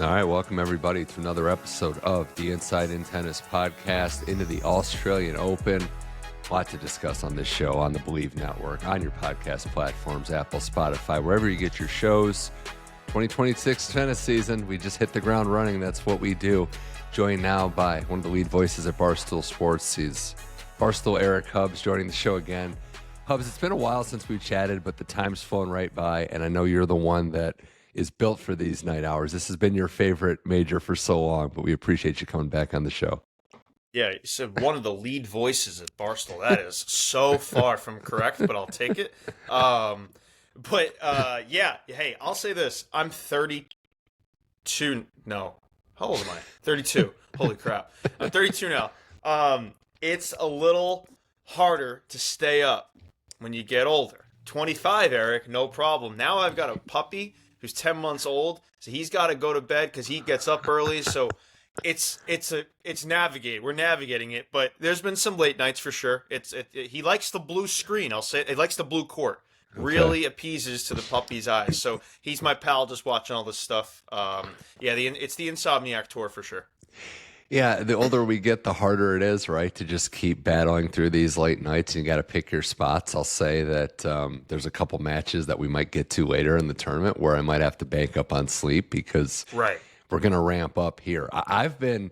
All right, welcome everybody to another episode of the Inside in Tennis podcast into the Australian Open. A lot to discuss on this show on the Believe Network, on your podcast platforms, Apple, Spotify, wherever you get your shows. 2026 tennis season, we just hit the ground running. That's what we do. Joined now by one of the lead voices at Barstool Sports. He's Barstool Eric Hubbs joining the show again. Hubbs, it's been a while since we've chatted, but the time's flown right by, and I know you're the one that is built for these night hours. This has been your favorite major for so long, but we appreciate you coming back on the show. Yeah, you said one of the lead voices at Barstool. That is so far from correct, but I'll take it. Yeah, hey, I'll say this. I'm 32. No. How old am I? 32. Holy crap. I'm 32 now. It's a little harder to stay up when you get older. 25, Eric, no problem. Now I've got a puppy who's 10 months old, so he's got to go to bed because he gets up early. So it's navigated. We're navigating it, but there's been some late nights for sure. He likes the blue screen. I'll say it. He likes the blue court. Really appeases to the puppy's eyes. So he's my pal, just watching all this stuff. It's the Insomniac tour for sure. Yeah, the older we get, the harder it is, right, to just keep battling through these late nights. You got to pick your spots. I'll say that there's a couple matches that we might get to later in the tournament where I might have to bank up on sleep because we're going to ramp up here. I've been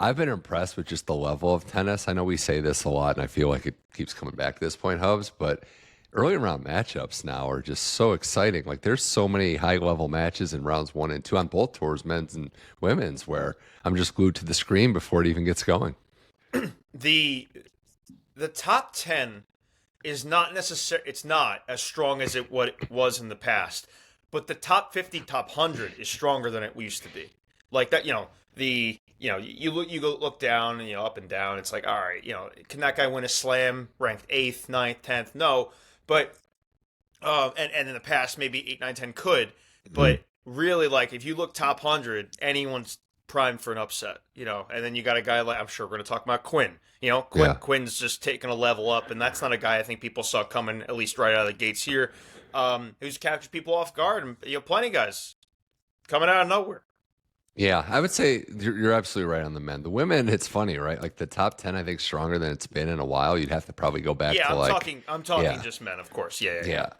impressed with just the level of tennis. I know we say this a lot, and I feel like it keeps coming back to this point, Hubbs, but early round matchups now are just so exciting. Like, there's so many high-level matches in rounds 1 and 2 on both tours, men's and women's, where I'm just glued to the screen before it even gets going. The top 10 is not necessarily, it's not as strong as it was in the past, but the top 50, top 100 is stronger than it used to be. Like that, you look down and, up and down. It's like, all right, can that guy win a slam ranked 8th, 9th, 10th? No. But and in the past, maybe 8, 9, 10 could. But really, like, if you look top 100, anyone's primed for an upset, And then you got a guy like, I'm sure we're going to talk about Quinn. Quinn's just taking a level up, and that's not a guy I think people saw coming, at least right out of the gates here, who's captured people off guard. And, plenty of guys coming out of nowhere. Yeah, I would say you're absolutely right on the men. The women, it's funny, right? Like, the top 10, I think, stronger than it's been in a while. You'd have to probably go back to I'm talking just men, of course. Yeah.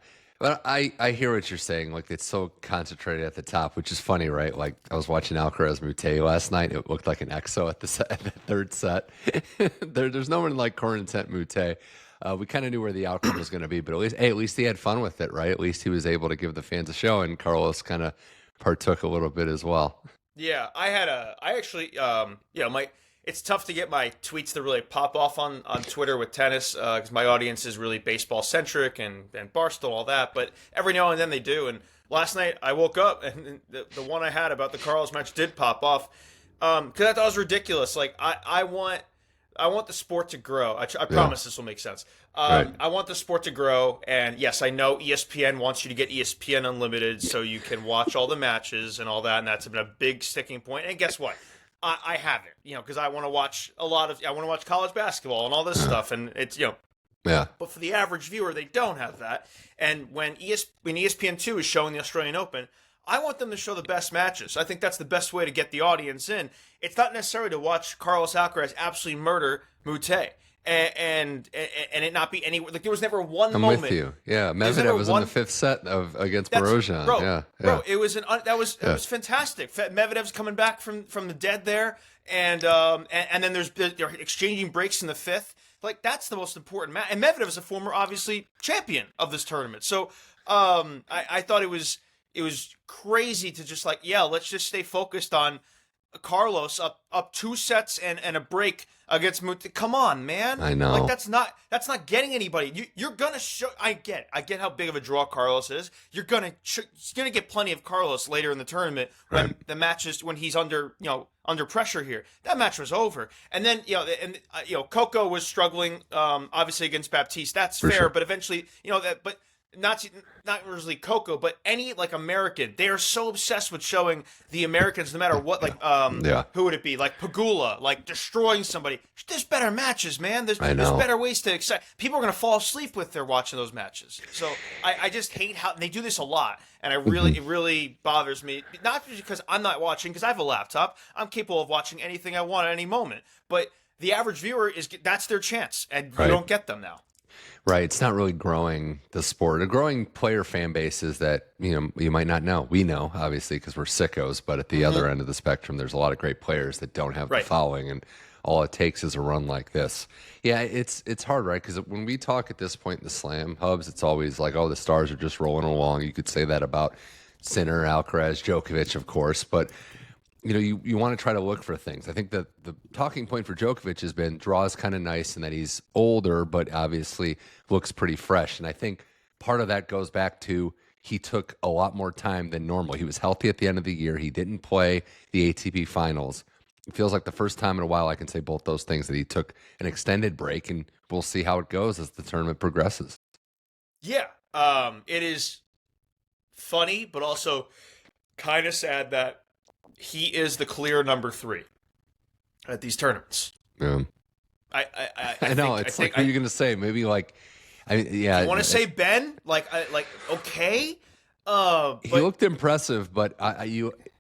But I hear what you're saying. Like, it's so concentrated at the top, which is funny, right? Like, I was watching Alcaraz Moutet last night. It looked like an EXO at the third set. There's no one like Corentin Moutet. We kind of knew where the outcome was going to be, but at least he had fun with it, right? At least he was able to give the fans a show, and Carlos kind of partook a little bit as well. Yeah, it's tough to get my tweets to really pop off on Twitter with tennis because my audience is really baseball centric and Barstool, all that. But every now and then they do. And last night I woke up and the one I had about the Carlos match did pop off because I thought it was ridiculous. Like, I want the sport to grow. I promise this will make sense. Right. I want the sport to grow, and yes, I know ESPN wants you to get ESPN Unlimited so you can watch all the matches and all that, and that's been a big sticking point. And guess what? I have it, because I want to watch I want to watch college basketball and all this stuff, and it's, Yeah. But for the average viewer, they don't have that. And when ESPN2 is showing the Australian Open, I want them to show the best matches. I think that's the best way to get the audience in. It's not necessarily to watch Carlos Alcaraz absolutely murder Moutet and it not be any, like, there was never one moment. I'm with you. Yeah, Medvedev was in the 5th set against Marozsan. Bro, it was was fantastic. Medvedev's coming back from the dead there, and then they're exchanging breaks in the 5th. Like, that's the most important match. And Medvedev is a former, obviously, champion of this tournament. So I thought it was crazy to just let's just stay focused on Carlos up 2 sets and a break against Moutet. Come on, man. I know. Like, that's not getting anybody. You're gonna show. I get how big of a draw Carlos is. You're gonna get plenty of Carlos later in the tournament when the matches, when he's under pressure here. That match was over, and then Coco was struggling obviously against Baptiste. That's fair, sure. But eventually but not usually Coco, but any like American, they are so obsessed with showing the Americans, no matter what. Like, who would it be? Like Pagula, like destroying somebody. There's better matches, man. There's better ways to excite. People are gonna fall asleep with they're watching those matches. So I just hate how they do this a lot, and it really bothers me. Not because I'm not watching, because I have a laptop. I'm capable of watching anything I want at any moment. But the average viewer that's their chance, and you don't get them now. Right. It's not really growing the sport. A growing player fan base is that, you might not know. We know, obviously, because we're sickos, but at the other end of the spectrum, there's a lot of great players that don't have the following, and all it takes is a run like this. Yeah, it's hard, right? Because when we talk at this point in the Slam Hubs, it's always like, oh, the stars are just rolling along. You could say that about Sinner, Alcaraz, Djokovic, of course, but you want to try to look for things. I think that the talking point for Djokovic has been draws kind of nice and that he's older, but obviously looks pretty fresh. And I think part of that goes back to he took a lot more time than normal. He was healthy at the end of the year. He didn't play the ATP finals. It feels like the first time in a while I can say both those things, that he took an extended break, and we'll see how it goes as the tournament progresses. Yeah. It is funny, but also kind of sad that he is the clear number 3 at these tournaments. Yeah. I know. It's like, what are you going to say? Maybe like, yeah. You want to say Ben? Okay. He looked impressive, but I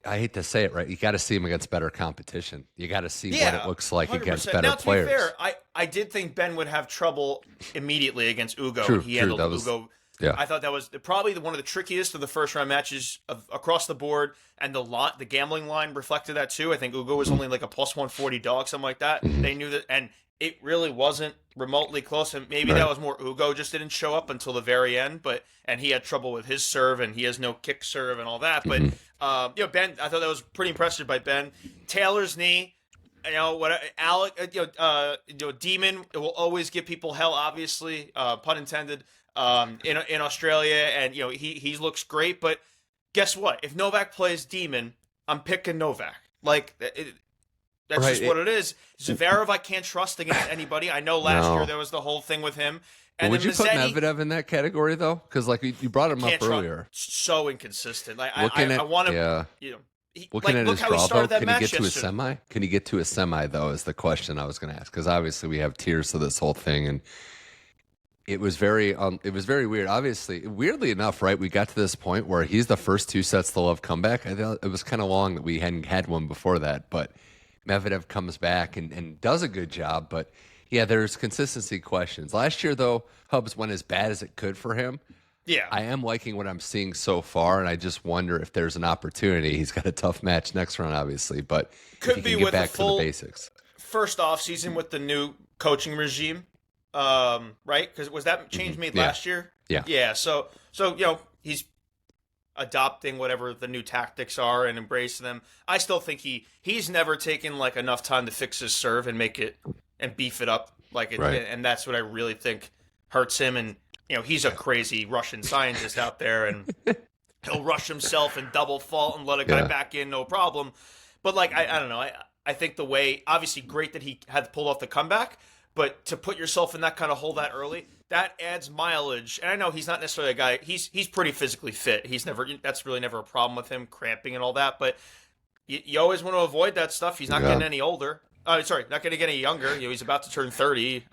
hate to say it, right? You got to see him against better competition. You got to see what it looks like 100%. Against better now, players. To be fair, I did think Ben would have trouble immediately against Ugo. True, he handled that was, Ugo. Yeah. I thought that was probably one of the trickiest of the first round matches across the board, and the gambling line reflected that too. I think Ugo was only like a plus 140 dog, something like that. They knew that, and it really wasn't remotely close. And maybe that was more Ugo just didn't show up until the very end, and he had trouble with his serve, and he has no kick serve and all that. But Ben, I thought that was pretty impressive by Ben. Taylor's knee. Alec, Demon will always give people hell, obviously, pun intended. In Australia, and he looks great, but guess what? If Novak plays Demon, I'm picking Novak. That's just what it is. Zverev, I can't trust against anybody. I know last year there was the whole thing with him. And would you put Medvedev in that category though? Because you brought him up earlier. So inconsistent. I want to. Yeah. Looking at his draw, though, can he get to a semi? Can he get to a semi, though, is the question I was going to ask. Because obviously we have tiers to this whole thing, and it was very weird. Obviously, weirdly enough, right, we got to this point where he's the first 2 sets to love comeback. I thought it was kind of long that we hadn't had one before that, but Medvedev comes back and does a good job. But, yeah, there's consistency questions. Last year, though, Hubs went as bad as it could for him. Yeah. I am liking what I'm seeing so far, and I just wonder if there's an opportunity. He's got a tough match next round, obviously, but could if be he can get with back the full to the basics. First off season with the new coaching regime. Right? Because was that change made last year? Yeah. Yeah. So he's adopting whatever the new tactics are and embracing them. I still think he's never taken enough time to fix his serve and make it and beef it up and that's what I really think hurts him. And he's a crazy Russian scientist out there, and he'll rush himself and double fault and let a guy back in, no problem. But I don't know. I think the way, obviously great that he had pulled off the comeback. But to put yourself in that kind of hole that early, that adds mileage. And I know he's not necessarily a guy. He's pretty physically fit. That's really never a problem with him, cramping and all that. But you always want to avoid that stuff. He's not getting any older. Not going to get any younger. He's about to turn 30.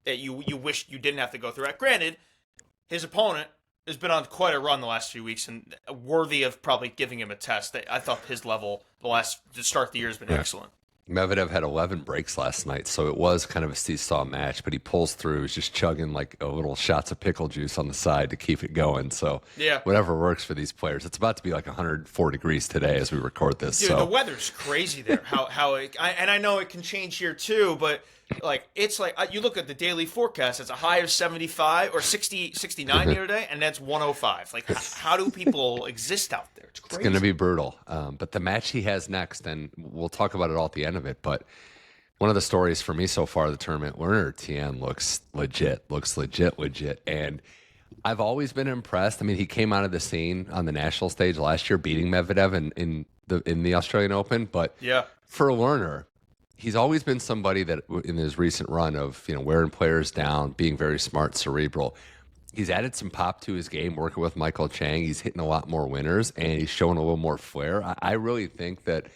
You wish you didn't have to go through that. Granted, his opponent has been on quite a run the last few weeks, and worthy of probably giving him a test. I thought his level to start the year has been excellent. Medvedev had 11 breaks last night, so it was kind of a seesaw match, but he pulls through. He's just chugging a little shots of pickle juice on the side to keep it going. So whatever works for these players. It's about to be 104 degrees today as we record this. Dude, the weather's crazy there. And I know it can change here too, but it's you look at the daily forecast, it's a high of 75 or 69 here today, and that's 105. How do people exist out there? It's crazy. It's going to be brutal. But the match he has next, and we'll talk about it all at the end of it, but one of the stories for me so far of the tournament, Learner Tien looks legit. And I've always been impressed. I mean, he came out of the scene on the national stage last year, beating Medvedev in the Australian Open. But for a Learner, he's always been somebody that in his recent run of wearing players down, being very smart, cerebral. he's added some pop to his game, working with Michael Chang. He's hitting a lot more winners, and he's showing a little more flair. I really think that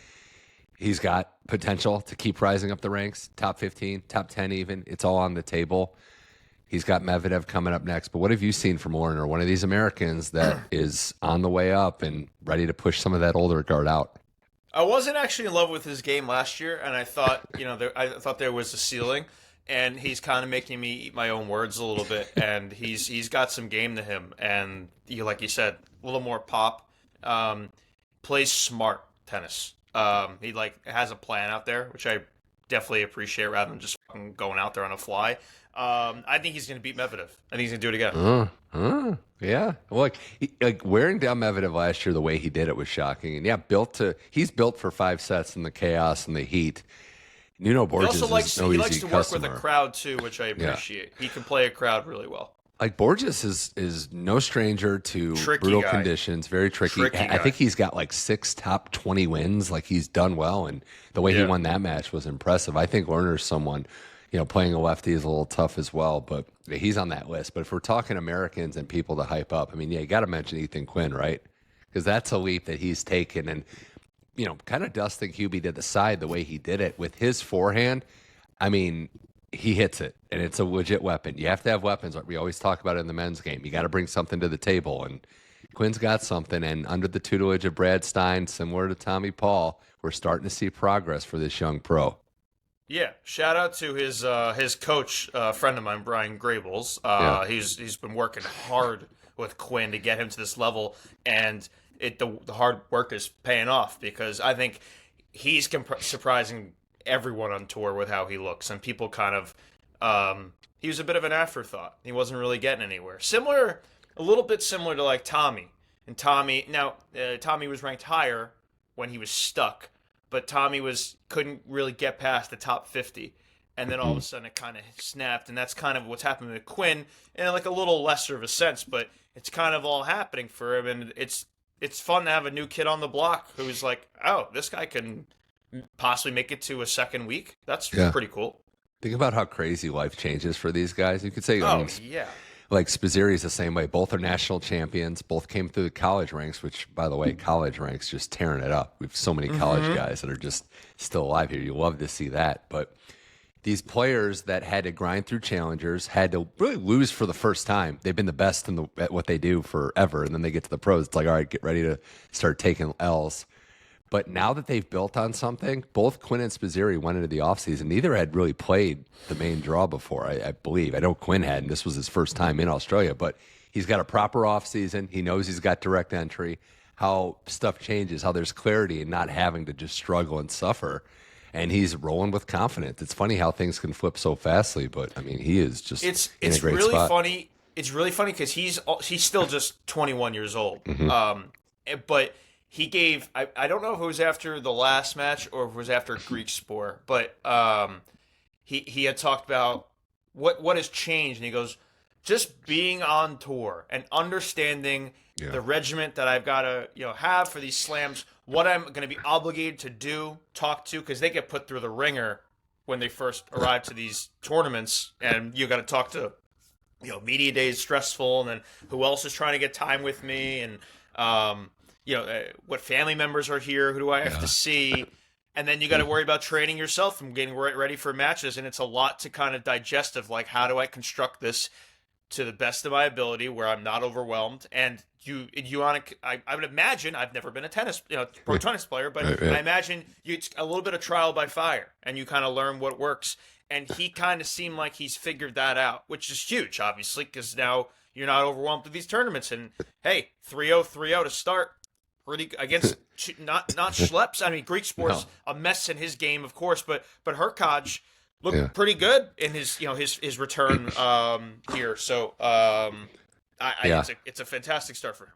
he's got potential to keep rising up the ranks, top 15, top 10 even. It's all on the table. He's got Medvedev coming up next. But what have you seen from Lerner, one of these Americans that is on the way up and ready to push some of that older guard out? I wasn't actually in love with his game last year, and I thought, I thought there was a ceiling, and he's kind of making me eat my own words a little bit, and he's got some game to him, and like you said, a little more pop, plays smart tennis. He has a plan out there, which I definitely appreciate rather than just fucking going out there on a fly. I think he's going to beat Medvedev. I think he's going to do it again. Yeah. Well, wearing down Medvedev last year the way he did it was shocking. And he's built for 5 sets in the chaos and the heat. Nuno Borges He likes to customer. work with a crowd too, which I appreciate. Yeah. He can play a crowd really well. Like Borges is no stranger to brutal conditions, very tricky. I think he's got 6 top 20 wins. Like he's done well, and the way he won that match was impressive. I think Lerner's someone, playing a lefty is a little tough as well, but he's on that list. But if we're talking Americans and people to hype up, you got to mention Ethan Quinn, right? Because that's a leap that he's taken, and kind of dusting Hubie to the side the way he did it with his forehand. He hits it, and it's a legit weapon. You have to have weapons. Like we always talk about in the men's game. You got to bring something to the table, and Quinn's got something. And under the tutelage of Brad Stein, similar to Tommy Paul, we're starting to see progress for this young pro. Yeah, shout out to his coach, friend of mine, Brian Grabels. He's been working hard with Quinn to get him to this level, and the hard work is paying off because I think he's surprising everyone on tour with how he looks, and people kind of he was a bit of an afterthought. He wasn't really getting anywhere. A little bit similar to Tommy. And Tommy was ranked higher when he was stuck, but Tommy couldn't really get past the top 50, and then all of a sudden it kind of snapped, and that's kind of what's happening with Quinn in a little lesser of a sense, but it's kind of all happening for him, and it's fun to have a new kid on the block who's this guy can possibly make it to a second week. That's pretty cool. Think about how crazy life changes for these guys. You could say, yeah. Spizzirri is the same way. Both are national champions. Both came through the college ranks, which, by the way, college ranks just tearing it up. We have so many college guys that are just still alive here. You love to see that. But these players that had to grind through challengers, had to really lose for the first time. They've been the best at what they do forever. And then they get to the pros. It's all right, get ready to start taking L's. But now that they've built on something, both Quinn and Spizzirri went into the offseason. Neither had really played the main draw before, I believe. I know Quinn had, and this was his first time in Australia. But he's got a proper offseason. He knows he's got direct entry, how stuff changes, how there's clarity and not having to just struggle and suffer. And he's rolling with confidence. It's funny how things can flip so fastly, but, he is just in a great really spot. Funny. It's really funny because he's still just 21 years old. But he gave, I don't know if it was after the last match or if it was after Greek Sport, but he had talked about what has changed, and he goes, just being on tour and understanding the regiment that I've got to have for these slams, what I'm going to be obligated to do, talk to, because they get put through the ringer when they first arrive to these tournaments, and you got to talk to, media day is stressful, and then who else is trying to get time with me, and what family members are here, who do I have to see, and then you got to worry about training yourself and getting ready for matches, and it's a lot to kind of digest of how do I construct this to the best of my ability where I'm not overwhelmed. And I would imagine, I've never been a pro tennis player, but I imagine it's a little bit of trial by fire, and you kind of learn what works. And he kind of seemed like he's figured that out, which is huge, obviously, because now you're not overwhelmed with these tournaments. And hey, 3-0, 3-0 to start. Pretty against not schleps. Greek Sport's a mess in his game, of course, but Hurkacz looked pretty good in his return here. So it's a fantastic start for him.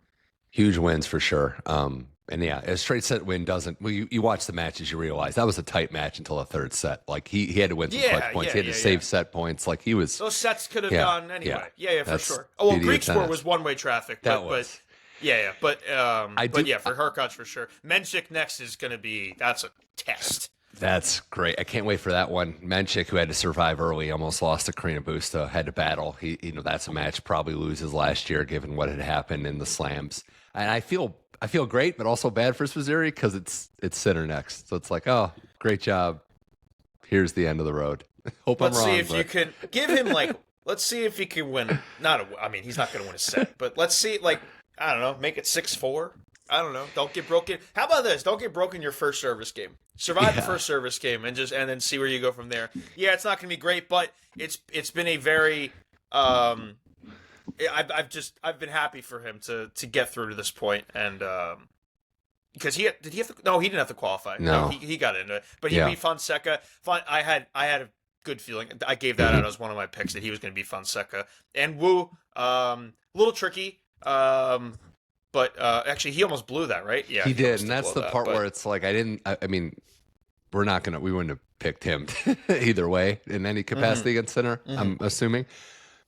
Huge wins for sure. And a straight set win doesn't. Well, you watch the matches, you realize that was a tight match until the third set. He had to win some clutch points. He had to save set points. He was. Those sets could have gone anyway. Yeah, for sure. Oh well, Greek Sport was one way traffic. But for Hurkacz for sure. Mensik next is going to be, that's a test. That's great. I can't wait for that one. Mensik, who had to survive early, almost lost to Karina Busta, had to battle. That's a match probably loses last year, given what had happened in the slams. And I feel great, but also bad for Spizzirri because it's Sinner next. So it's like, oh, great job. Here's the end of the road. Hope Let's I'm wrong. See if you can give him let's see if he can win. He's not going to win a set, but let's see, I don't know, make it 6-4. I don't know. Don't get broken. How about this? Don't get broken your first service game. Survive the first service game and then see where you go from there. Yeah, it's not going to be great, but it's been a very I've been happy for him to get through to this point, and because he didn't have to qualify. No, he got into it, but he beat Fonseca. I had a good feeling. I gave that out as one of my picks that he was going to beat Fonseca and Wu. A little tricky. But actually, he almost blew that, right? Yeah, he did, and that's the part where it's like we wouldn't have picked him either way in any capacity against Sinner. I'm assuming,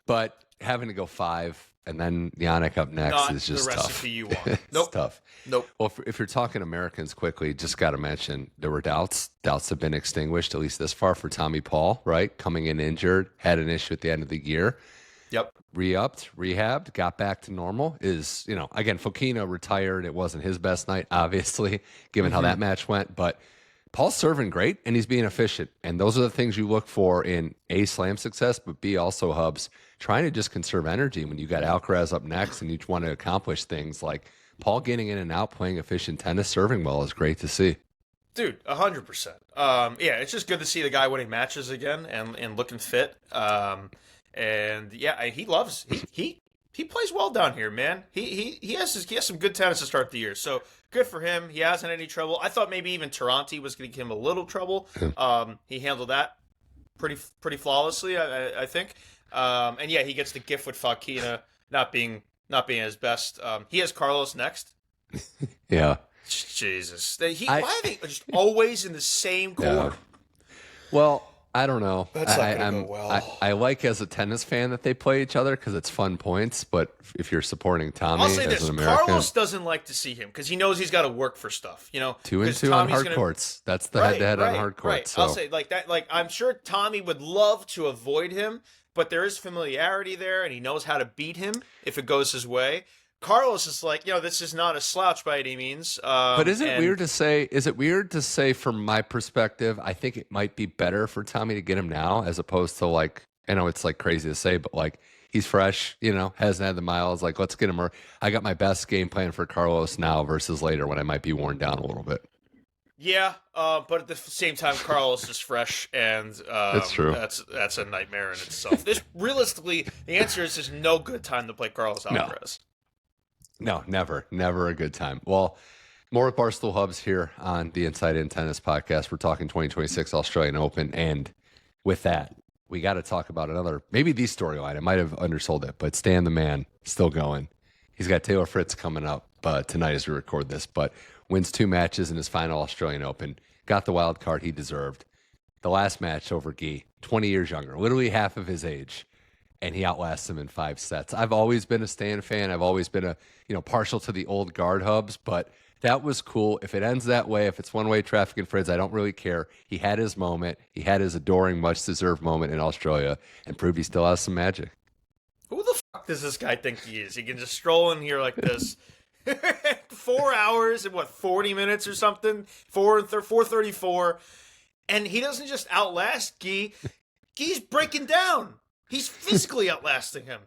but having to go 5 and then Jannik up next is just the tough. Recipe you want. It's tough. Nope. Well, if you're talking Americans quickly, just got to mention there were doubts. Doubts have been extinguished, at least this far, for Tommy Paul, right? Coming in injured, had an issue at the end of the year. Yep. Re-upped, rehabbed, got back to normal. Again, Fokina retired. It wasn't his best night, obviously, given how that match went. But Paul's serving great, and he's being efficient. And those are the things you look for in A, slam success, but B, also, Hubbs, trying to just conserve energy when you got Alcaraz up next and you want to accomplish things like Paul getting in and out, playing efficient tennis, serving well is great to see. Dude, 100%. It's just good to see the guy winning matches again and looking fit. And he plays well down here, man. He has some good tennis to start the year. So good for him. He hasn't had any trouble. I thought maybe even Taranti was going to give him a little trouble. He handled that pretty flawlessly, I think. He gets the gift with Fokina not being his best. He has Carlos next. Yeah. Jesus. Why are they just always in the same court? Yeah. Well, I don't know. That's not going to go well. I like as a tennis fan that they play each other because it's fun points. But if you're supporting Tommy I'll say as this: an American, Carlos doesn't like to see him because he knows he's got to work for stuff. 2-2 on hard courts. That's the head-to-head on hard courts. Right. So. I'll say like that. Like I'm sure Tommy would love to avoid him, but there is familiarity there, and he knows how to beat him if it goes his way. Carlos is like, this is not a slouch by any means. But is it weird to say? Is it weird to say, from my perspective, I think it might be better for Tommy to get him now, as opposed to I know it's crazy to say, but he's fresh, hasn't had the miles. Let's get him. I got my best game plan for Carlos now versus later when I might be worn down a little bit. Yeah, but at the same time, Carlos is fresh, and that's true. That's a nightmare in itself. Realistically, the answer is there's no good time to play Carlos Alcaraz. No, never a good time. Well, more with Barstool Hubbs here on the Inside In Tennis podcast. We're talking 2026 Australian Open, and with that, we got to talk about maybe the storyline. I might have undersold it, but Stan the man still going. He's got Taylor Fritz coming up tonight as we record this, but wins 2 matches in his final Australian Open. Got the wild card he deserved. The last match over Guy, 20 years younger, literally half of his age. And he outlasts him in 5 sets. I've always been a Stan fan. I've always been partial to the old guard Hubbs, but that was cool. If it ends that way, if it's one-way traffic in Fritz, I don't really care. He had his moment. He had his adoring, much-deserved moment in Australia and proved he still has some magic. Who the fuck does this guy think he is? He can just stroll in here like this. 4 hours and 40 minutes or something? 4:34. And he doesn't just outlast Guy. Guy's breaking down. He's physically outlasting him.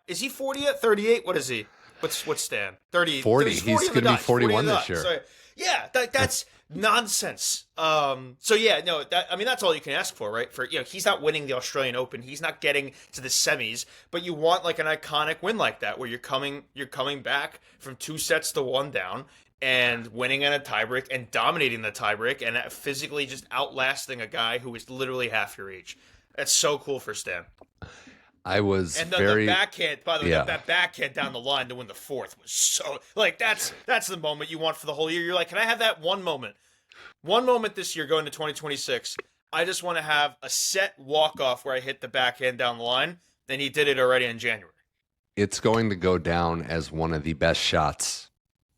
Is he 40 at 38? What is he? What's Stan? 30. 40. He's going to be 41 this year. So, yeah, that's nonsense. That's all you can ask for, right? He's not winning the Australian Open. He's not getting to the semis, but you want an iconic win like that where you're coming back from 2 sets to 1 down and winning in a tiebreak and dominating the tiebreak and physically just outlasting a guy who is literally half your age. That's so cool for Stan. The backhand, by the way, that backhand down the line to win the 4th was so, that's the moment you want for the whole year. You're like, can I have that one moment this year going to 2026? I just want to have a set walk-off where I hit the backhand down the line, and he did it already in January. It's going to go down as one of the best shots,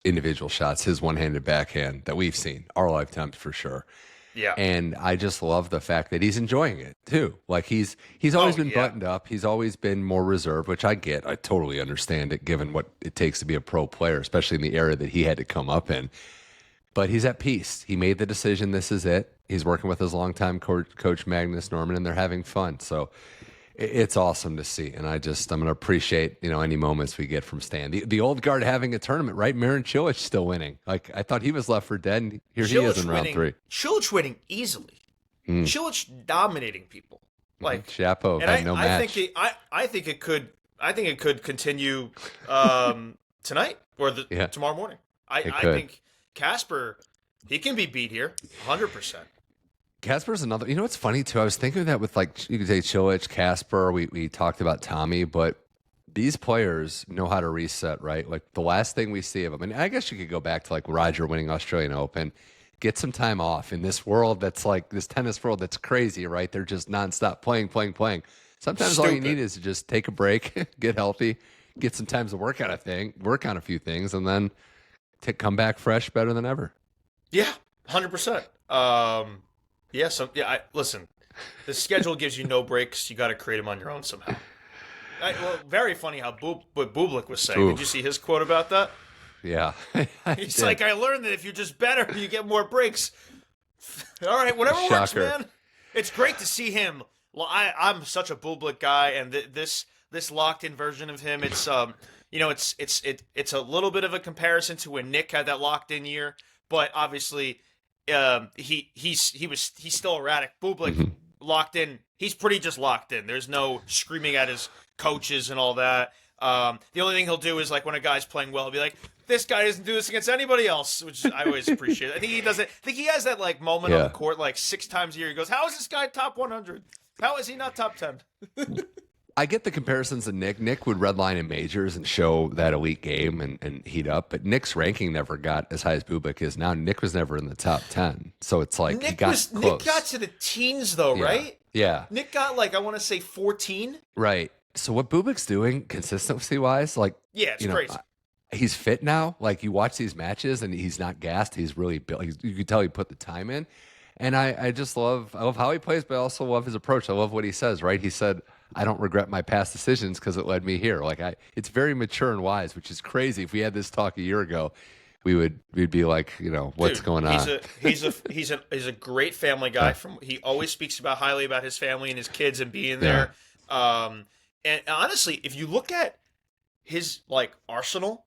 individual shots, his one-handed backhand that we've seen, our lifetime for sure. Yeah. And I just love the fact that he's enjoying it too. Like he's always been buttoned up. He's always been more reserved, which I get. I totally understand it given what it takes to be a pro player, especially in the era that he had to come up in. But he's at peace. He made the decision. This is it. He's working with his longtime coach, Magnus Norman, and they're having fun. So it's awesome to see. And I'm going to appreciate, any moments we get from Stan. The old guard having a tournament, right? Marin Cilic still winning. Like, I thought he was left for dead, and here he is in round 3. Cilic winning easily. Cilic dominating people. Like Chapo had no match. I think it could continue tonight or tomorrow morning. I think Casper, he can be beat here, 100%. Casper's another. You know what's funny too? I was thinking of that with you could say Cilic, Casper. We talked about Tommy, but these players know how to reset, right? Like the last thing we see of them, and I guess you could go back to like Roger winning Australian Open, get some time off in this world that's like this tennis world that's crazy, right? They're just nonstop playing. Sometimes all you need is to just take a break, get healthy, get some time to work on a few things, and then come back fresh, better than ever. Yeah, 100%. Listen, the schedule gives you no breaks. You got to create them on your own somehow. Very funny how Bublik was saying. Did you see his quote about that? Yeah. He's like, I learned that if you're just better, you get more breaks. All right, whatever works, man. It's great to see him. Well, I'm such a Bublik guy, and this locked-in version of him, it's it's a little bit of a comparison to when Nick had that locked-in year, but obviously he's still erratic. Bublik locked in. He's pretty just locked in. There's no screaming at his coaches and all that. The only thing he'll do is like when a guy's playing well, he'll be like, "This guy doesn't do this against anybody else," which I always appreciate. I think he does it. I think he has that like moment on the court like 6 times a year. He goes, "How is this guy top 100? How is he not top 10?" I get the comparisons to Nick. Nick would redline in majors and show that elite game and heat up, but Nick's ranking never got as high as Bublik is now. Nick was never in the top 10, so it's like Nick got close. Nick got to the teens though, right? Yeah. Nick got like I want to say 14. Right. So what Bublik's doing consistency-wise, like it's crazy. He's fit now. Like you watch these matches and he's not gassed. He's really built. You can tell he put the time in, and I love how he plays, but I also love his approach. I love what he says. Right? He said, I don't regret my past decisions because it led me here. It's very mature and wise, which is crazy. If we had this talk a year ago, we'd be like, what's going on? He's a great family guy. He always speaks highly about his family and his kids and being there. And honestly, if you look at his arsenal,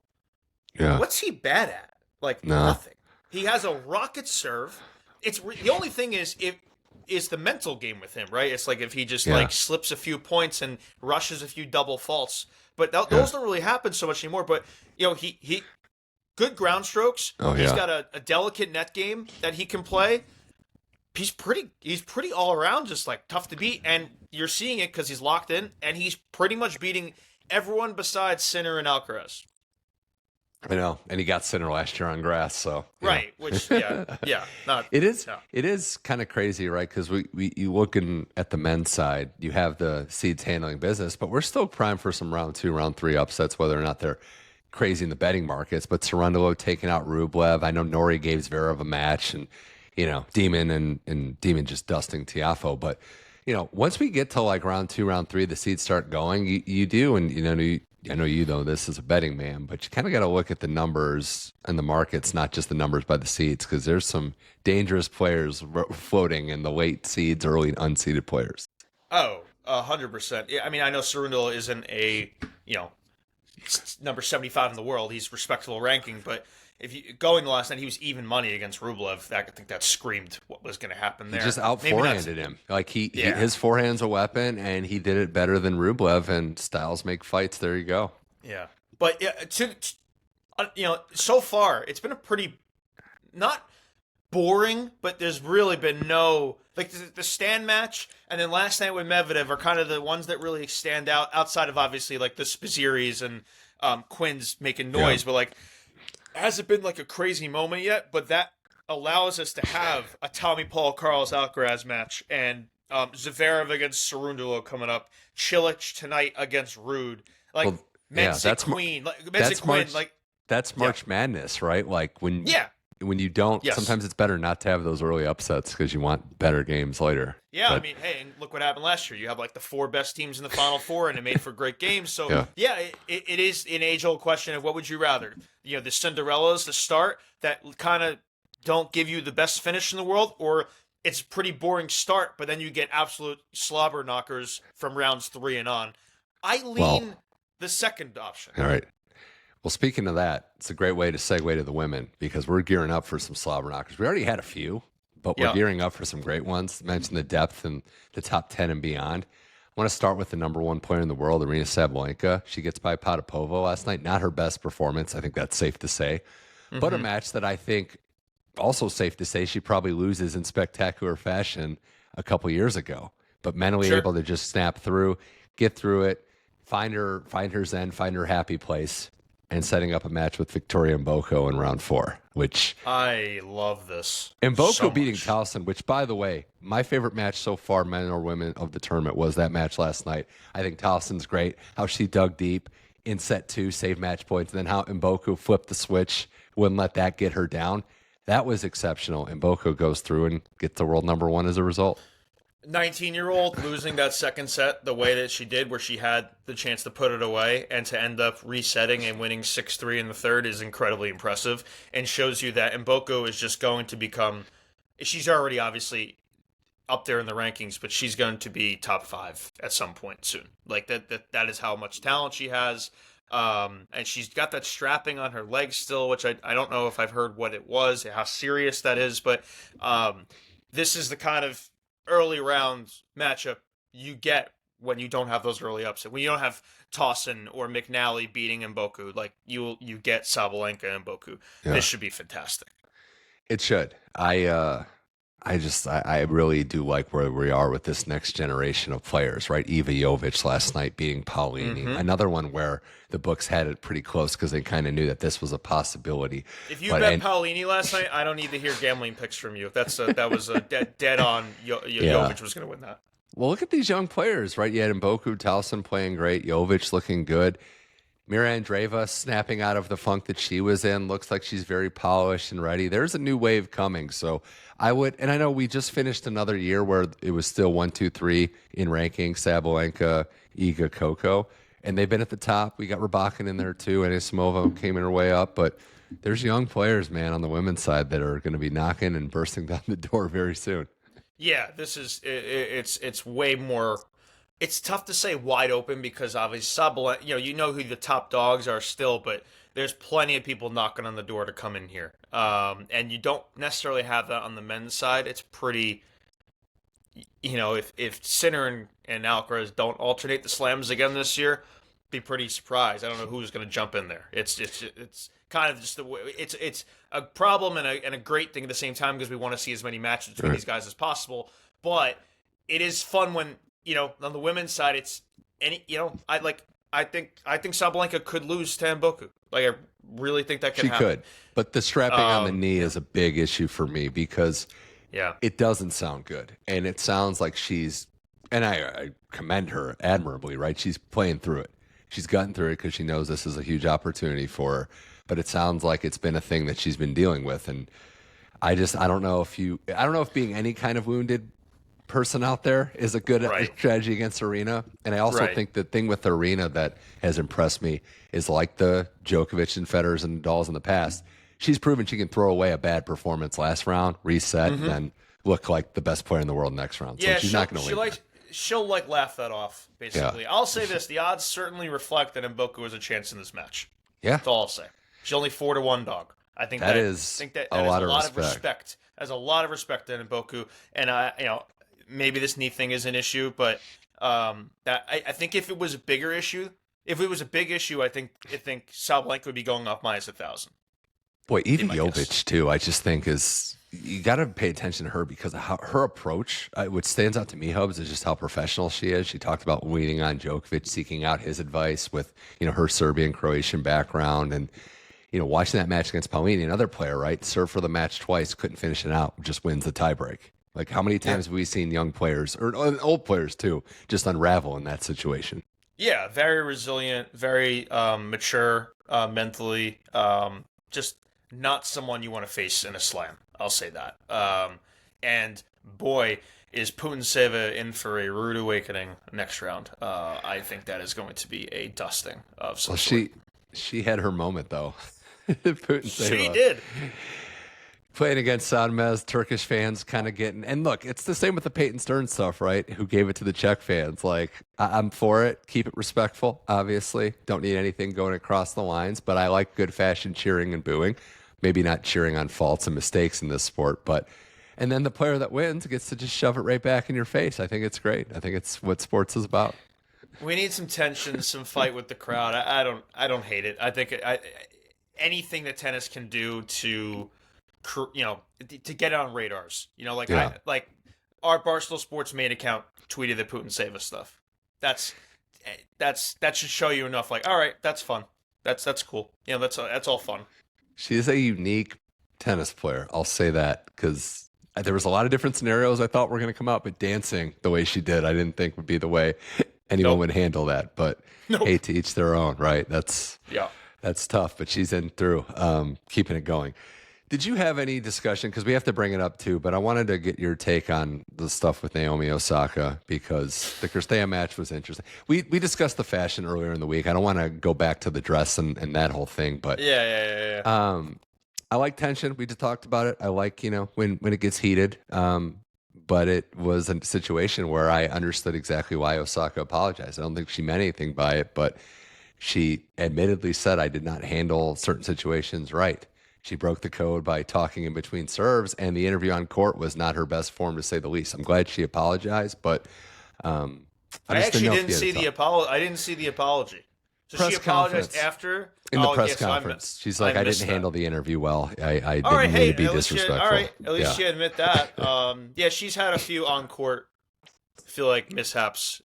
what's he bad at? Nothing. He has a rocket serve. The only thing is the mental game with him, right? It's like if he just slips a few points and rushes a few double faults, but those don't really happen so much anymore. But he good ground strokes. He's got a delicate net game that he can play. He's pretty all around, just tough to beat, and you're seeing it because he's locked in, and he's pretty much beating everyone besides Sinner and Alcaraz. I know, and he got Sinner last year on grass, so right. Which it is kind of crazy, right? Because you looking at the men's side, you have the seeds handling business, but we're still primed for some round 2, round 3 upsets, whether or not they're crazy in the betting markets. But Cerundolo taking out Rublev, I know Norrie gave Zverev a match, and Demon and Demon just dusting Tiafoe, but once we get to round 2, round 3, the seeds start going. You do, and I know you know this as a betting man, but you kind of got to look at the numbers and the markets, not just the numbers by the seeds, because there's some dangerous players floating in the late seeds, early unseeded players. Oh, 100%. Yeah, I mean, I know Cerundolo isn't a number 75 in the world. He's respectable ranking, but if you going the last night, he was even money against Rublev. I think that screamed what was going to happen there. He just out forehanded him. His forehand's a weapon, and he did it better than Rublev. And styles make fights. There you go. Yeah, but so far it's been a pretty not boring, but there's really been no the Stan match, and then last night with Medvedev are kind of the ones that really stand out outside of obviously the Spizzirris and Quinn's making noise, but hasn't been a crazy moment yet, but that allows us to have a Tommy Paul Carlos Alcaraz match and Zverev against Cerundolo coming up, Cilic tonight against Ruud, Mensik Queen, That's March Madness, right? when you don't, Yes. sometimes it's better not to have those early upsets because you want better games later. Yeah, But, I mean, hey, and look what happened last year. You have like the 4 best teams in the Final Four, and it made for great games. So, Yeah. it is an age-old question of what would you rather? You know, the Cinderellas, the start, that kind of don't give you the best finish in the world, or it's a pretty boring start, but then you get absolute slobber knockers from rounds 3 and on. I lean the second option. All right. Well, speaking of that, it's a great way to segue to the women because we're gearing up for some slobber knockers. We already had a few, but we're gearing up for some great ones. Mention the depth and the top 10 and beyond. I want to start with the number 1 player in the world, Aryna Sabalenka. She gets by Potapova last night. Not her best performance. I think that's safe to say. But a match that I think also safe to say she probably loses in spectacular fashion a couple years ago. But mentally able to just snap through, get through it, find her zen, find her happy place, and setting up a match with Victoria Mboko in round 4, which I love this. Mboko so beating much. Tauson, which, by the way, my favorite match so far, men or women, of the tournament was that match last night. I think Tauson's great, how she dug deep in set 2, saved match points, and then how Mboko flipped the switch, wouldn't let that get her down. That was exceptional. Mboko goes through and gets the world number 1 as a result. 19-year-old losing that second set the way that she did, where she had the chance to put it away, and to end up resetting and winning 6-3 in the third is incredibly impressive, and shows you that Mboko is just going to become, she's already obviously up there in the rankings, but she's going to be top 5 at some point soon. Like that is how much talent she has. And she's got that strapping on her legs still, which I don't know if I've heard what it was, how serious that is, but this is the kind of early round matchup you get when you don't have those early upsets. When you don't have Tauson or McNally beating Mboko, like you get Sabalenka and Mboko. Yeah. This should be fantastic. It should. I really do like where we are with this next generation of players, right? Iva Jovic last night beating Paulini. Another one where the books had it pretty close because they kind of knew that this was a possibility. If you bet Paulini last night, I don't need to hear gambling picks from you. That was a dead on. Jovic was going to win that. Well, look at these young players, right? You had Mboko, Tauson playing great, Jovic looking good. Mirra Andreeva snapping out of the funk that she was in. Looks like she's very polished and ready. There's a new wave coming. So I would, and I know we just finished another year where it was still 1, 2, 3 in ranking, Sabalenka, Iga, Coco. And they've been at the top. We got Rybakina in there too. And Anisimova came in her way up. But there's young players, man, on the women's side that are going to be knocking and bursting down the door very soon. Yeah, this is, it's way more. It's tough to say wide open because obviously Sabalenka, you know who the top dogs are still, but there's plenty of people knocking on the door to come in here. And you don't necessarily have that on the men's side. It's pretty, if Sinner and Alcaraz don't alternate the slams again this year, be pretty surprised. I don't know who's going to jump in there. It's kind of just the way, it's a problem and a great thing at the same time because we want to see as many matches between these guys as possible. But it is fun when, on the women's side, it's any, I think Sabalenka could lose to Mboko. Like, I really think that could happen. She could. But the strapping on the knee is a big issue for me because it doesn't sound good. And it sounds like and I commend her admirably, right? She's playing through it. She's gotten through it because she knows this is a huge opportunity for her. But it sounds like it's been a thing that she's been dealing with. And I don't know if being any kind of wounded person out there is a good strategy against Aryna. And I also think the thing with Aryna that has impressed me is like the Djokovic and Federers and Nadals in the past, she's proven she can throw away a bad performance last round, reset, and then look like the best player in the world next round. So she's not going to win. She'll laugh that off, basically. Yeah. I'll say this, the odds certainly reflect that Mboko has a chance in this match. Yeah. That's all I'll say. She's only 4-1 dog. I think that is a lot of respect. There's a lot of respect in Mboko. And maybe this knee thing is an issue, but I think if it was a bigger issue, I think Sabalenka would be going off minus 1,000. Boy, even Jovic too. I just think you got to pay attention to her because of how her approach. What stands out to me, Hubbs, is just how professional she is. She talked about leaning on Djokovic, seeking out his advice with her Serbian Croatian background, and watching that match against Paulini, another player, right, served for the match twice, couldn't finish it out, just wins the tiebreak. Like, how many times have we seen young players, or old players too, just unravel in that situation? Yeah, very resilient, very mature mentally. Just not someone you want to face in a slam. I'll say that. And boy, is Putinseva in for a rude awakening next round. I think that is going to be a dusting of some sort. She had her moment, though. Putinseva. She did. Playing against Sanmez, Turkish fans kind of getting... And look, it's the same with the Peyton Stern stuff, right? Who gave it to the Czech fans. Like, I'm for it. Keep it respectful, obviously. Don't need anything going across the lines, but I like good fashion cheering and booing. Maybe not cheering on faults and mistakes in this sport, but... And then the player that wins gets to just shove it right back in your face. I think it's great. I think it's what sports is about. We need some tension, some fight with the crowd. I don't hate it. I think anything that tennis can do to... to get it on radars, like our Barstool Sports main account tweeted the Putinseva stuff. That should show you enough. Like, all right, that's fun. That's cool. That's all fun. She's a unique tennis player. I'll say that because there was a lot of different scenarios I thought were going to come out, but dancing the way she did, I didn't think would be the way anyone would handle that. But hey, to each their own, right? That's tough. But she's in through, keeping it going. Did you have any discussion, because we have to bring it up too, but I wanted to get your take on the stuff with Naomi Osaka, because the Cristea match was interesting. We discussed the fashion earlier in the week. I don't want to go back to the dress and that whole thing, but yeah. I like tension. We just talked about it. I like, when it gets heated, but it was a situation where I understood exactly why Osaka apologized. I don't think she meant anything by it, but she admittedly said, I did not handle certain situations right. She broke the code by talking in between serves, and the interview on court was not her best form, to say the least. I'm glad she apologized, but I actually didn't see the apology. I didn't see the apology. So she apologized after in the press conference. She's like, I didn't handle the interview well. I didn't mean to be disrespectful. All right, at least she admit that. She's had a few on court, I feel like, mishaps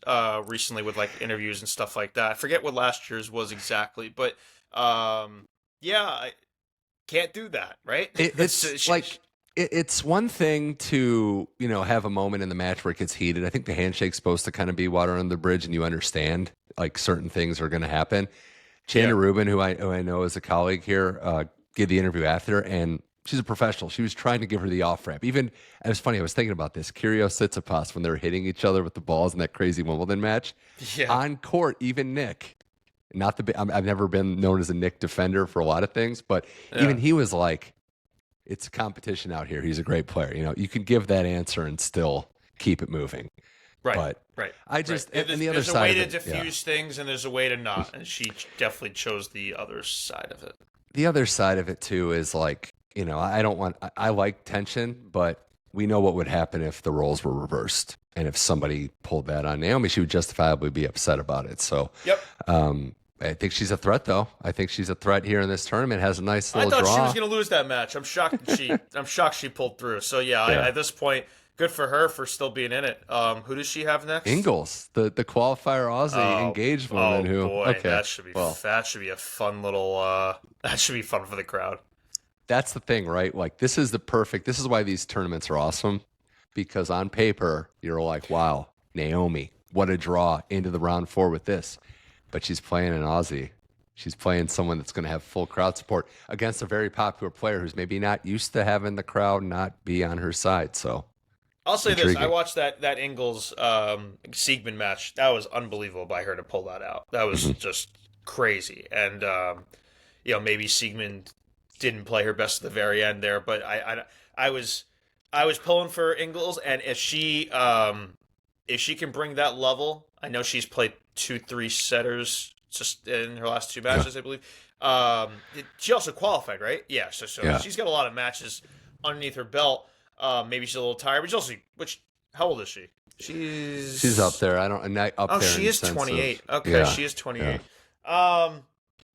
recently with like interviews and stuff like that. I forget what last year's was exactly, but I can't do that, right? It's one thing to, have a moment in the match where it gets heated. I think the handshake's supposed to kind of be water under the bridge, and you understand like certain things are going to happen. Jana Rubin, who I know is a colleague here, gave the interview after, and she's a professional. She was trying to give her the off ramp. Even, it was funny, I was thinking about this. Kyrgios Tsitsipas, when they were hitting each other with the balls in that crazy Wimbledon match, on court, even Nick. I've never been known as a Nick defender for a lot of things, but even he was like, it's a competition out here. He's a great player. You can give that answer and still keep it moving. Right. I just, and the other side, there's a way to diffuse things, and there's a way to not. And she definitely chose the other side of it. The other side of it too is like, I like tension, but we know what would happen if the roles were reversed. And if somebody pulled that on Naomi, she would justifiably be upset about it. So, I think she's a threat, though. I think she's a threat here in this tournament. Has a nice little draw. I thought she was going to lose that match. I'm shocked she pulled through. So at this point, good for her for still being in it. Who does she have next? Ingles, the qualifier Aussie engaged woman. Oh boy, that should be a fun little. That should be fun for the crowd. That's the thing, right? Like this is why these tournaments are awesome, because on paper you're like, wow, Naomi, what a draw into the round 4 with this. But she's playing an Aussie. She's playing someone that's going to have full crowd support against a very popular player who's maybe not used to having the crowd not be on her side. So I'll say this. I watched that Ingles Siegman match. That was unbelievable by her to pull that out. That was just crazy. And, maybe Siegman didn't play her best at the very end there. But I was pulling for Ingles. And if she can bring that level, I know she's played 2-3 setters just in her last 2 matches, I believe. She also qualified, right? Yeah. So she's got a lot of matches underneath her belt. Maybe she's a little tired, but how old is she? She's up there. She is 28. Okay, she is 28.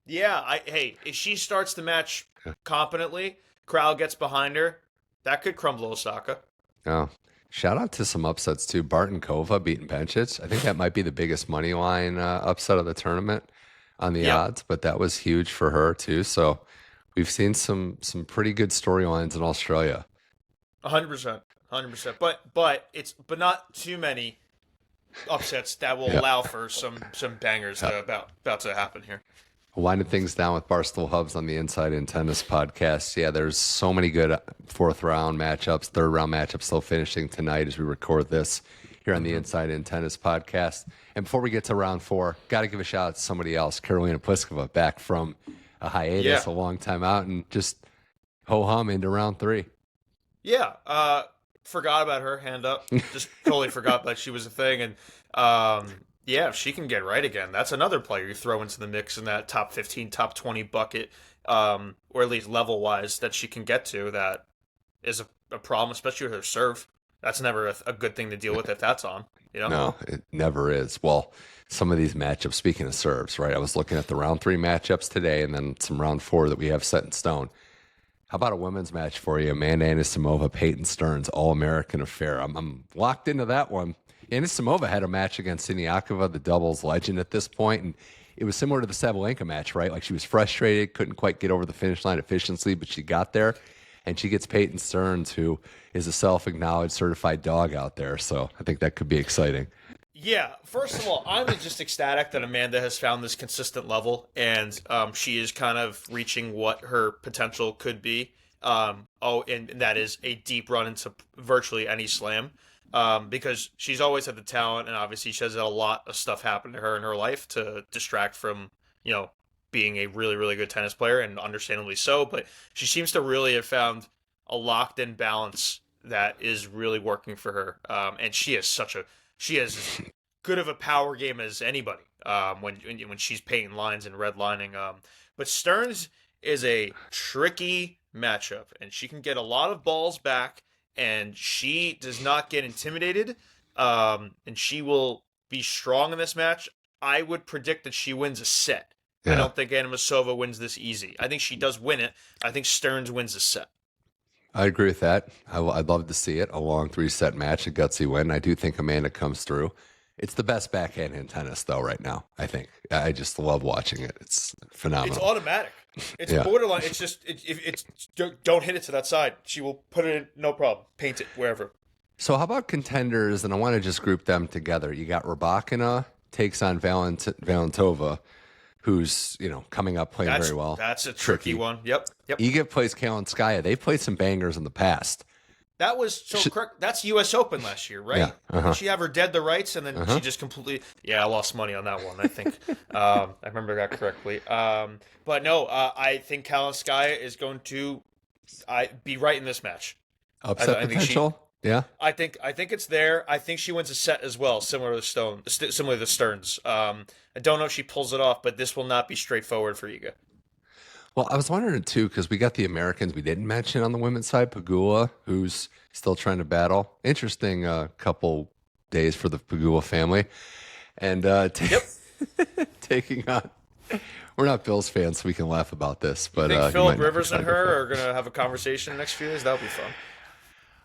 If she starts the match competently, crowd gets behind her, that could crumble Osaka. Oh. Shout out to some upsets too. Bartonkova beating Bencic. I think that might be the biggest money line upset of the tournament on the odds, but that was huge for her too. So we've seen some pretty good storylines in Australia. 100%. But not too many upsets that will allow for some bangers that are about to happen here. Winding things down with Barstool Hubs on the Inside in Tennis podcast. Yeah, there's so many good fourth round matchups, third round matchups still finishing tonight as we record this here on the Inside in Tennis podcast. And before we get to round 4, got to give a shout out to somebody else, Karolina Pliskova, back from a hiatus, a long time out, and just ho-hum into round 3. Yeah, forgot about her, hand up. Just totally forgot that she was a thing. And yeah, if she can get right again, that's another player you throw into the mix in that top 15, top 20 bucket, or at least level-wise that she can get to. That is a problem, especially with her serve. That's never a good thing to deal with if that's on. You know? No, it never is. Well, some of these matchups, speaking of serves, right? I was looking at the round 3 matchups today and then some round 4 that we have set in stone. How about a women's match for you? Amanda Anisimova, Peyton Stearns, All-American affair. I'm locked into that one. Anisimova had a match against Siniakova, the doubles legend at this point, and it was similar to the Sabalenka match, right? Like she was frustrated, couldn't quite get over the finish line efficiently, but she got there, and she gets Peyton Stearns, who is a self-acknowledged certified dog out there, so I think that could be exciting. Yeah, first of all, I'm just ecstatic that Amanda has found this consistent level, and she is kind of reaching what her potential could be. And that is a deep run into virtually any slam. Because she's always had the talent, and obviously she has had a lot of stuff happen to her in her life to distract from, being a really, really good tennis player, and understandably so. But she seems to really have found a locked-in balance that is really working for her. And she has as good of a power game as anybody when she's painting lines and redlining. But Stearns is a tricky matchup, and she can get a lot of balls back. And she does not get intimidated, and she will be strong in this match. I would predict that she wins a set. Yeah. I don't think Anisimova wins this easy. I think she does win it. I think Stearns wins a set. I agree with that. I'd love to see it. A long 3-set match, a gutsy win. I do think Amanda comes through. It's the best backhand in tennis, though, right now, I think. I just love watching it. It's phenomenal. It's automatic. It's borderline. It's just, don't hit it to that side. She will put it in, no problem. Paint it wherever. So how about contenders? And I want to just group them together. You got Rybakina takes on Valentova, who's, coming up playing very well. That's a tricky one. Yep. Iga plays Kalinskaya. They've played some bangers in the past. That was correct. That's U.S. Open last year, right? Yeah. She have her dead the rights, and then she just completely. Yeah, I lost money on that one. I think I remember that correctly. But no, I think Kalinskaya is going to be right in this match. Upset potential. Yeah. I think it's there. I think she wins a set as well, similar to Stearns. I don't know if she pulls it off, but this will not be straightforward for Iga. Well, I was wondering, too, because we got the Americans we didn't mention on the women's side, Pegula, who's still trying to battle. Interesting couple days for the Pegula family. And taking on – we're not Bills fans, so we can laugh about this. But you think Philip Rivers and her are going to have a conversation in the next few days? That would be fun.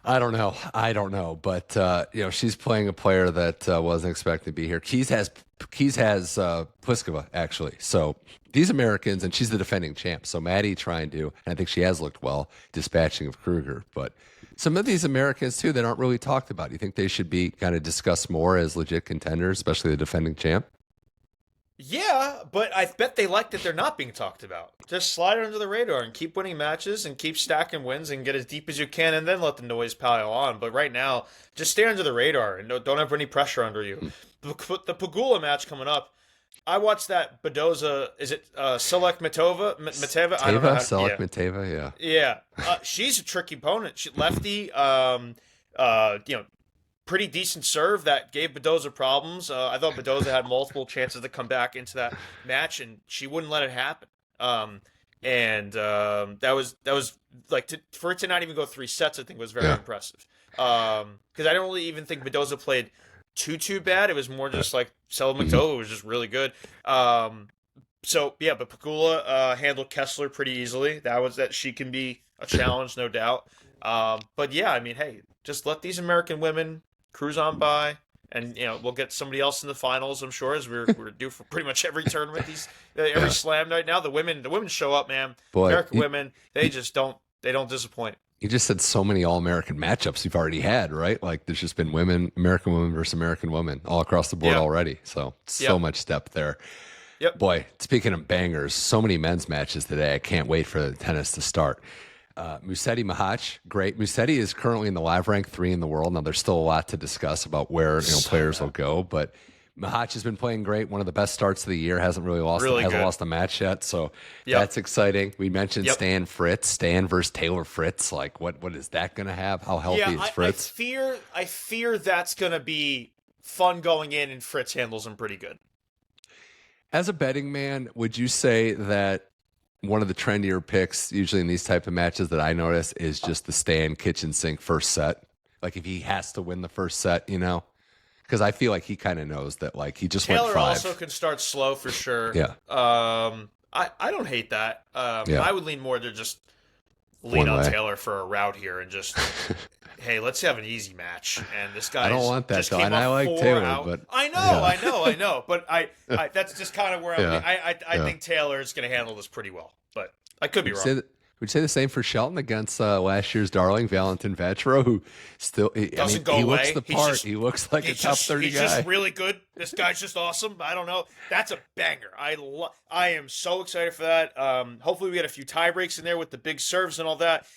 I don't know. But, she's playing a player that wasn't expected to be here. Keys has Pliskova, actually. So these Americans, and she's the defending champ. So Maddie trying to, and I think she has looked well, dispatching of Kruger. But some of these Americans, too, that aren't really talked about. Do you think they should be kind of discussed more as legit contenders, especially the defending champ? Yeah, but I bet they like that they're not being talked about. Just slide under the radar and keep winning matches and keep stacking wins and get as deep as you can and then let the noise pile on. But right now, just stay under the radar and don't have any pressure under you. The Pegula match coming up, I watched that Badoza, is it Cilic Miteva? I don't know. Cilic Miteva, yeah. Yeah. She's a tricky opponent. She lefty, pretty decent serve that gave Badoza problems. I thought Badoza had multiple chances to come back into that match, and she wouldn't let it happen. That was like for it to not even go 3 sets, I think was very impressive. Because I don't really even think Badoza played too bad. It was more just like Mitova was just really good. But Pegula handled Kessler pretty easily. That she can be a challenge, no doubt. But yeah, I mean, hey, just let these American women cruise on by, and we'll get somebody else in the finals, I'm sure, as we're due for pretty much every tournament, every slam right now. The women show up, man. American women, they don't disappoint. You just said so many All-American matchups you've already had, right? Like there's just been American women versus American women all across the board already. So much depth there. Yep. Boy, speaking of bangers, so many men's matches today. I can't wait for the tennis to start. Musetti Mahach, great. Musetti is currently in the live rank 3 in the world. Now, there's still a lot to discuss about where players will go, but Mahach has been playing great. One of the best starts of the year. Hasn't lost a match yet, so that's exciting. We mentioned Stan Fritz, Stan versus Taylor Fritz. Like, what is that going to have? How healthy is Fritz? I fear that's going to be fun going in, and Fritz handles him pretty good. As a betting man, would you say that one of the trendier picks, usually in these type of matches that I notice, is just the Stan kitchen sink first set? Like if he has to win the first set, because I feel like he kind of knows that. Like he just Taylor went 5. also can start slow for sure. Yeah. I don't hate that. I would lean more to just lean on Taylor for a route here and just, hey, let's have an easy match. And this guy, I don't want that though, and I like Taylor, but I know. But I that's just kind of where I'm. I think Taylor is going to handle this pretty well, but I could be wrong. Would you say the same for Shelton against last year's darling Valentin Vacherot, who still doesn't go away. He looks the part. He looks like a top 30 he's guy. He's just really good. This guy's just awesome. I don't know. That's a banger. I am so excited for that. Hopefully we get a few tie breaks in there with the big serves and all that.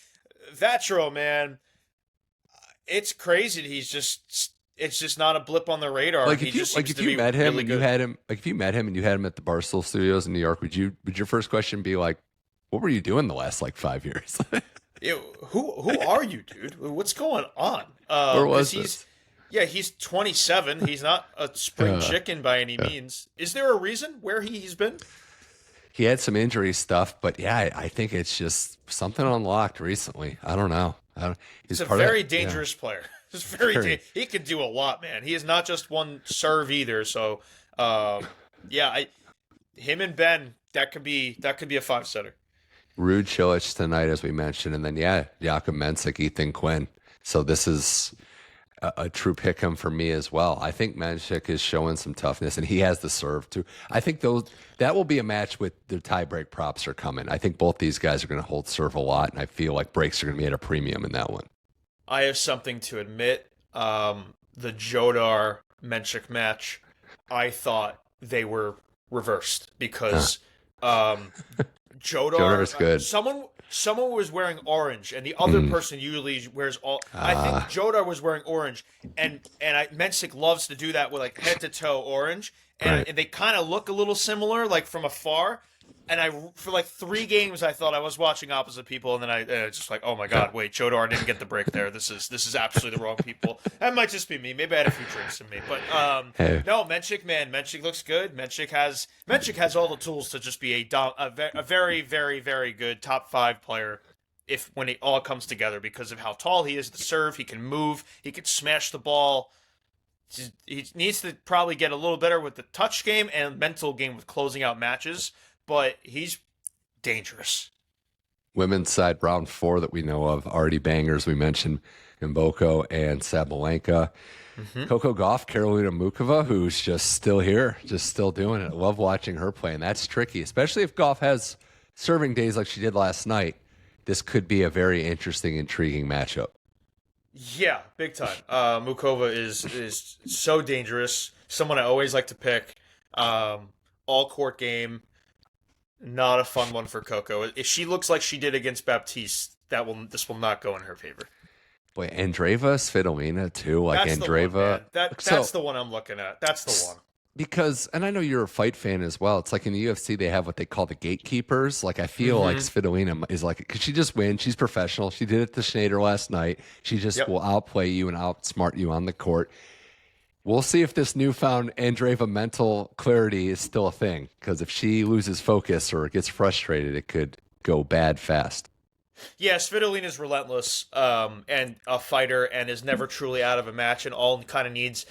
Vacherot, man, it's crazy. It's just not a blip on the radar. Like if you met him and you had him at the Barstool Studios in New York, would your first question be like, what were you doing the last 5 years? Who are you, dude? What's going on? Where was this? He's 27. He's not a spring chicken by any means. Is there a reason where he's been? He had some injury stuff, but I think it's just something unlocked recently. I don't know. He's a very dangerous player. He's he can do a lot, man. He is not just one serve either. So, him and Ben, that could be a 5-setter. Ruud Cilic tonight, as we mentioned, and then Jakub Mensik, Ethan Quinn. So this is a true pick 'em for me as well. I think Mensik is showing some toughness, and he has the serve too. I think that will be a match with the tiebreak props are coming. I think both these guys are going to hold serve a lot, and I feel like breaks are going to be at a premium in that one. I have something to admit. The Jodar Mensik match, I thought they were reversed because Jodar is good. Someone was wearing orange, and the other person usually wears all. I think Jodar was wearing orange, and Mensik loves to do that with head to toe orange, and they kind of look a little similar, from afar. And for 3 games, I thought I was watching opposite people, and then I just oh my god, wait, Jodar didn't get the break there. This is absolutely the wrong people. That might just be me. Maybe I had a few drinks in me, but no, Mensik looks good. Mensik has all the tools to just be a very, very, very good top 5 player when it all comes together because of how tall he is, the serve, he can move, he can smash the ball. He needs to probably get a little better with the touch game and mental game with closing out matches. But he's dangerous. Women's side, round 4 that we know of, already bangers. We mentioned Mboko and Sabalenka. Coco Gauff, Karolina Muchova, who's just still here, just still doing it. I love watching her play, and that's tricky, especially if Gauff has serving days like she did last night. This could be a very interesting, intriguing matchup. Yeah, big time. Muchova is so dangerous. Someone I always like to pick. All court game. Not a fun one for Coco. If she looks like she did against Baptiste, this will not go in her favor. Boy, Andreeva, Svitolina too. That's Andreeva. That's the one I'm looking at. That's the one. Because, and I know you're a fight fan as well. It's like in the UFC, they have what they call the gatekeepers. I feel like Svitolina is because she just wins. She's professional. She did it to Schneider last night. She just will outplay you and outsmart you on the court. We'll see if this newfound Andreeva mental clarity is still a thing. Because if she loses focus or gets frustrated, it could go bad fast. Yeah, Svitolina is relentless and a fighter and is never truly out of a match. And all kind of needs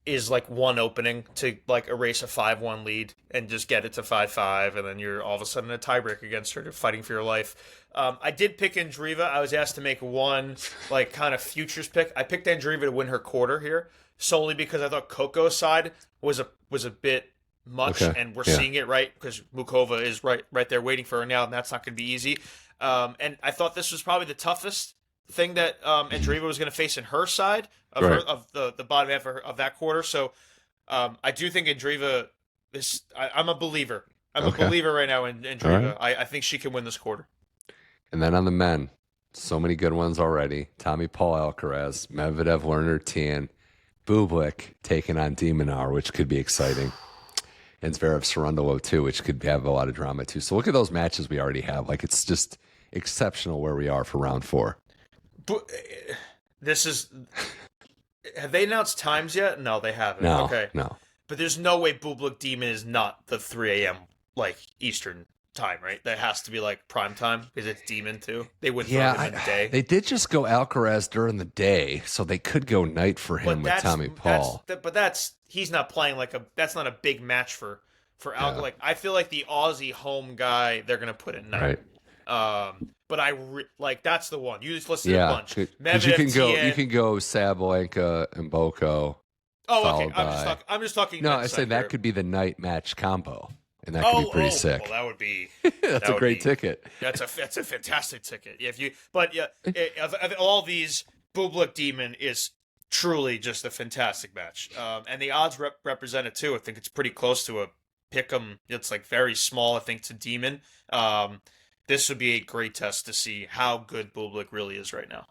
is one opening to erase a 5-1 lead and just get it to 5-5. And then you're all of a sudden in a tiebreak against her, fighting for your life. I did pick Andreeva. I was asked to make one kind of futures pick. I picked Andreeva to win her quarter here, solely because I thought Coco's side was a bit much, and we're seeing it because Muchova is right there waiting for her now, and that's not going to be easy. And I thought this was probably the toughest thing that Andreeva was going to face in her side of the bottom half of that quarter. So I do think Andreeva I'm a believer. I'm Okay. a believer right now in Andreeva. Right. I think she can win this quarter. And then on the men, so many good ones already. Tommy Paul Alcaraz, Medvedev Learner Tien, Bublik taking on de Minaur, which could be exciting. And Zverev Cerundolo too, which could have a lot of drama too. So look at those matches we already have. Like, it's just exceptional where we are for round 4. This is. Have they announced times yet? No, they haven't. No, okay. no. But there's no way Bublik Demon is not the 3 a.m. like Eastern time, right? That has to be like prime time because it's Demon too. They wouldn't throw him in the day. They did just go Alcaraz during the day, so they could go night for him with Tommy Paul. He's not playing that's not a big match for Alcaraz. Yeah. Like, I feel like the Aussie home guy they're gonna put at night. Right. But that's the one. You just listen to a bunch. Because you can go Sabalenka and Mboko. Oh, okay. I'm just talking. No, I say that could be the night match combo, and that could be pretty sick. Well, that would be. That's a great ticket. That's a fantastic ticket. Of all these, Bublik Demon is truly just a fantastic match. And the odds represent it too. I think it's pretty close to a pick'em. It's like very small, I think, to Demon. This would be a great test to see how good Bublik really is right now.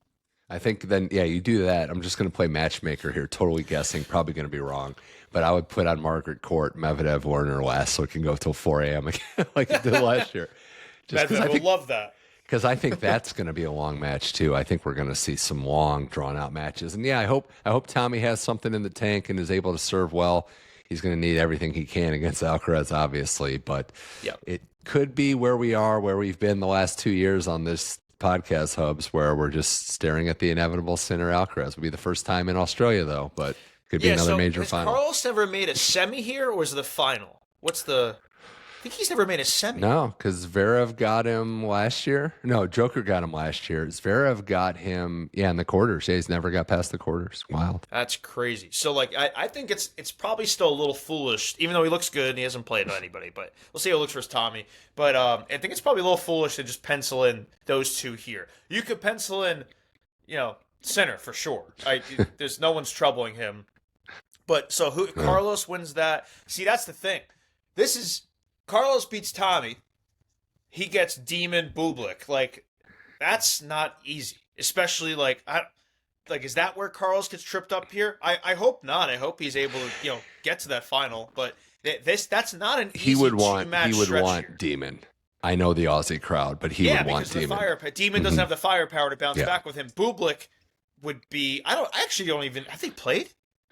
I think then, you do that. I'm just going to play matchmaker here, totally guessing, probably going to be wrong. But I would put on Margaret Court, Medvedev, Lerner last, so it can go till 4 a.m. again, like it did last year. Medvedev will love that. Because I think that's going to be a long match too. I think we're going to see some long, drawn-out matches. And I hope Tommy has something in the tank and is able to serve well. He's going to need everything he can against Alcaraz, obviously. But it could be where we've been the last 2 years on this podcast, Hubs, where we're just staring at the inevitable Sinner Alcaraz. It'll be the first time in Australia, though, but could be another major final. Has Carlos never made a semi here, or is it the final? I think he's never made a semi. No, because Zverev got him last year. No, Joker got him last year. Zverev got him, in the quarters. Yeah, he's never got past the quarters. Wild. That's crazy. So, I think it's probably still a little foolish, even though he looks good and he hasn't played with anybody. But we'll see how it looks for his Tommy. But I think it's probably a little foolish to just pencil in those two here. You could pencil in, Sinner for sure. There's no one's troubling him. But so Carlos wins that. See, that's the thing. Carlos beats Tommy. He gets Demon Bublik. That's not easy. Especially is that where Carlos gets tripped up here? I hope not. I hope he's able to get to that final. But that's not an easy match. He would want Demon. I know the Aussie crowd, but he would want Demon. Demon doesn't have the firepower to bounce back with him. Bublik would be. I think played.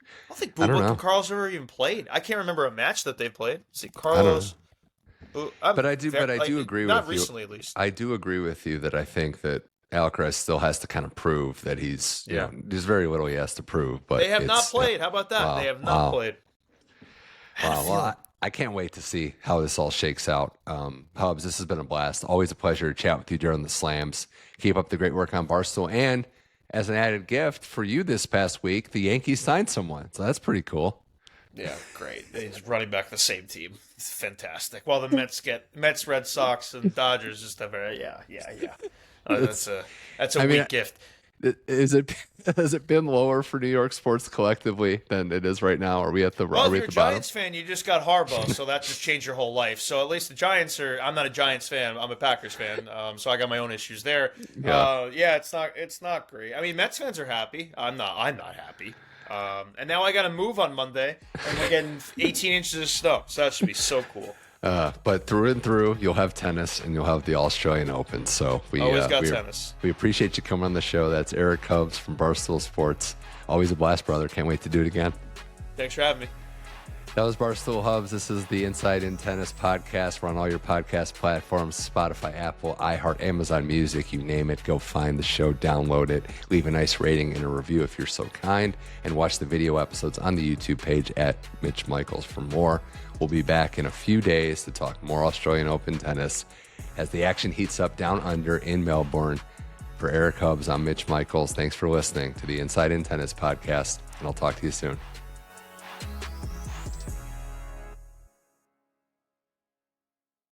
I don't think Bublik and Carlos ever even played. I can't remember a match that they played. See, Carlos. But I do agree with you. Not recently, at least. I do agree with you that I think that Alcaraz still has to kind of prove that he's. There's very little he has to prove. But they have not played. How about that? They have not played. Wow. Well, I can't wait to see how this all shakes out. Hubs, this has been a blast. Always a pleasure to chat with you during the slams. Keep up the great work on Barstool. And as an added gift for you this past week, the Yankees signed someone. So that's pretty cool. Yeah, great. He's running back the same team. It's fantastic. While the Mets, Red Sox, and Dodgers just have that's a weak gift. Has it been lower for New York sports collectively than it is right now? Are we at the if you're a Giants fan, you just got Harbaugh, so that just changed your whole life. So at least the Giants I'm not a Giants fan. I'm a Packers fan. So I got my own issues there. It's not great. I mean, Mets fans are happy. I'm not happy. And now I got to move on Monday, and we're getting 18 inches of snow, so that should be so cool. But through and through, you'll have tennis, and you'll have the Australian Open. So we always got tennis. We appreciate you coming on the show. That's Eric Hubbs from Barstool Sports. Always a blast, brother. Can't wait to do it again. Thanks for having me. That was Barstool Hubs. This is the Inside in Tennis podcast. We're on all your podcast platforms, Spotify, Apple, iHeart, Amazon Music, you name it. Go find the show, download it, leave a nice rating and a review if you're so kind, and watch the video episodes on the YouTube page at Mitch Michals for more. We'll be back in a few days to talk more Australian Open tennis as the action heats up down under in Melbourne. For Eric Hubbs, I'm Mitch Michals. Thanks for listening to the Inside in Tennis podcast, and I'll talk to you soon.